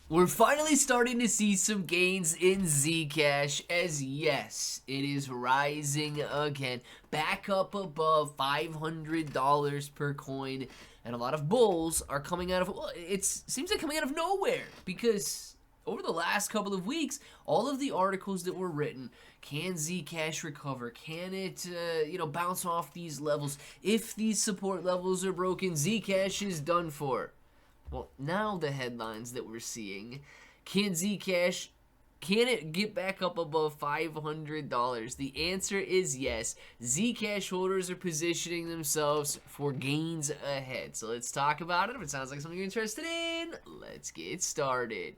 We're finally starting to see some gains in Zcash as yes, it is rising again, back up above $500 per coin, and a lot of bulls are coming out of, well, it seems like coming out of nowhere because over the last couple of weeks, all of the articles that were written, can Zcash recover? Can it, bounce off these levels? If these support levels are broken, Zcash is done for. Well, now the headlines that we're seeing, can Zcash, can it get back up above $500? The answer is yes. Zcash holders are positioning themselves for gains ahead. So let's talk about it. If it sounds like something you're interested in, let's get started.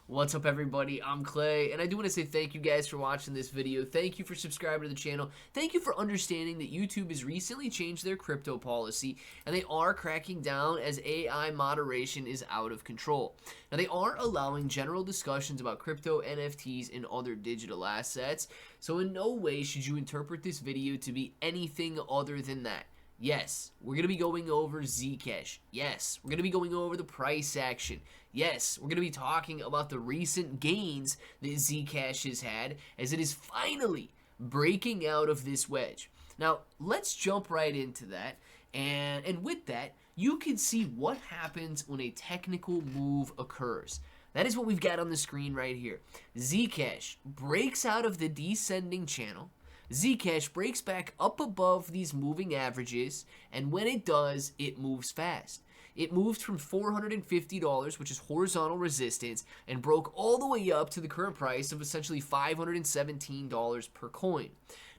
What's up, everybody? I'm Clay, and I do want to say thank you guys for watching this video. Thank you for subscribing to the channel. Thank you for understanding that YouTube has recently changed their crypto policy, and they are cracking down as AI moderation is out of control. Now, they are allowing general discussions about crypto, NFTs, and other digital assets, so in no way should you interpret this video to be anything other than that. Yes, we're going to be going over Zcash. Yes, we're going to be going over the price action. Yes, we're going to be talking about the recent gains that Zcash has had as it is finally breaking out of this wedge. Now, let's jump right into that. And with that, you can see what happens when a technical move occurs. That is what we've got on the screen right here. Zcash breaks out of the descending channel. Zcash breaks back up above these moving averages, and when it does, it moves fast. It moved from $450, which is horizontal resistance, and broke all the way up to the current price of essentially $517 per coin.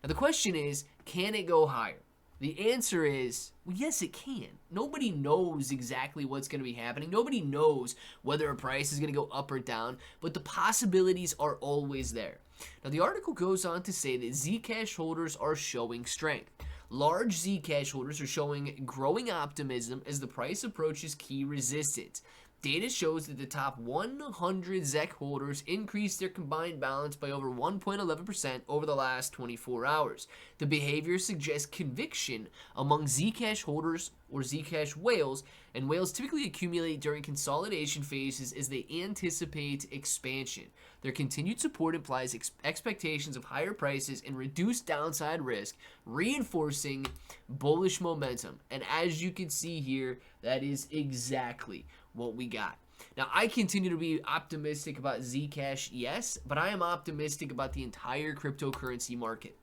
Now the question is, can it go higher? The answer is, well, yes, it can. Nobody knows exactly what's going to be happening. Nobody knows whether a price is going to go up or down, but the possibilities are always there. Now, the article goes on to say that Zcash holders are showing strength. Large Zcash holders are showing growing optimism as the price approaches key resistance. Data shows that the top 100 ZEC holders increased their combined balance by over 1.11% over the last 24 hours. The behavior suggests conviction among Zcash holders or Zcash whales, and whales typically accumulate during consolidation phases as they anticipate expansion. Their continued support implies expectations of higher prices and reduced downside risk, reinforcing bullish momentum. And as you can see here, that is exactly what we got. Now, I continue to be optimistic about Zcash, yes, but I am optimistic about the entire cryptocurrency market.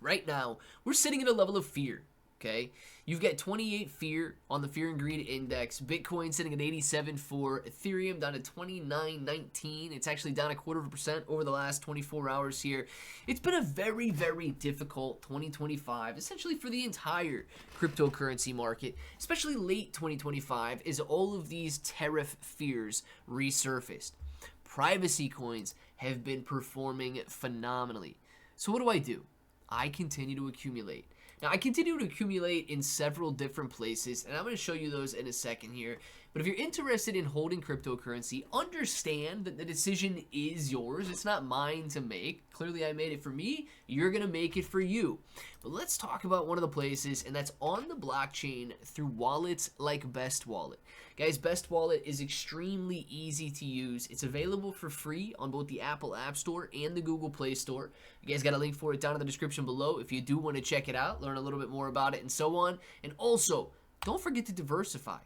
Right now, we're sitting at a level of fear. Okay, you've got 28 fear on the fear and greed index. Bitcoin sitting at 87.4, Ethereum down to 29.19. It's actually down 0.25% over the last 24 hours here. It's been a very, very difficult 2025, essentially for the entire cryptocurrency market, especially late 2025, as all of these tariff fears resurfaced. Privacy coins have been performing phenomenally. So what do? I continue to accumulate. Now, I continue to accumulate in several different places, and I'm going to show you those in a second here. But if you're interested in holding cryptocurrency, understand that the decision is yours. It's not mine to make. Clearly, I made it for me. You're going to make it for you. But let's talk about one of the places, and that's on the blockchain through wallets like Best Wallet. Guys, Best Wallet is extremely easy to use. It's available for free on both the Apple App Store and the Google Play Store. You guys got a link for it down in the description below if you do want to check it out, learn a little bit more about it, and so on. And also, don't forget to diversify.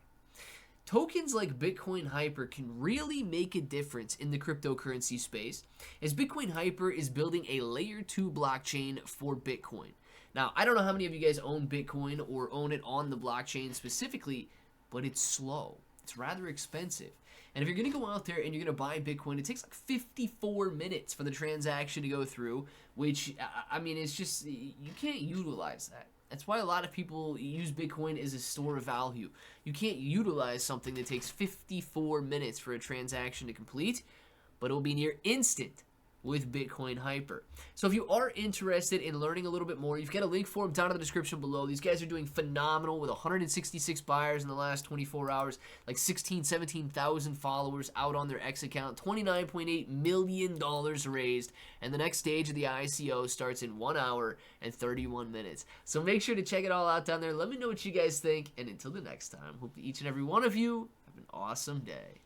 Tokens like Bitcoin Hyper can really make a difference in the cryptocurrency space, as Bitcoin Hyper is building a layer 2 blockchain for Bitcoin. Now, I don't know how many of you guys own Bitcoin or own it on the blockchain specifically, but it's slow. It's rather expensive. And if you're going to go out there and you're going to buy Bitcoin, it takes like 54 minutes for the transaction to go through, which, I mean, it's just, you can't utilize that. That's why a lot of people use Bitcoin as a store of value. You can't utilize something that takes 54 minutes for a transaction to complete, but it will be near instant with Bitcoin Hyper. So if you are interested in learning a little bit more, you've got a link for them down in the description below. These guys are doing phenomenal with 166 buyers in the last 24 hours, like 17,000 followers out on their X account, $29.8 million raised, and the next stage of the ICO starts in 1 hour and 31 minutes. So make sure to check it all out down there. Let me know what you guys think, and until the next time, hope that each and every one of you have an awesome day.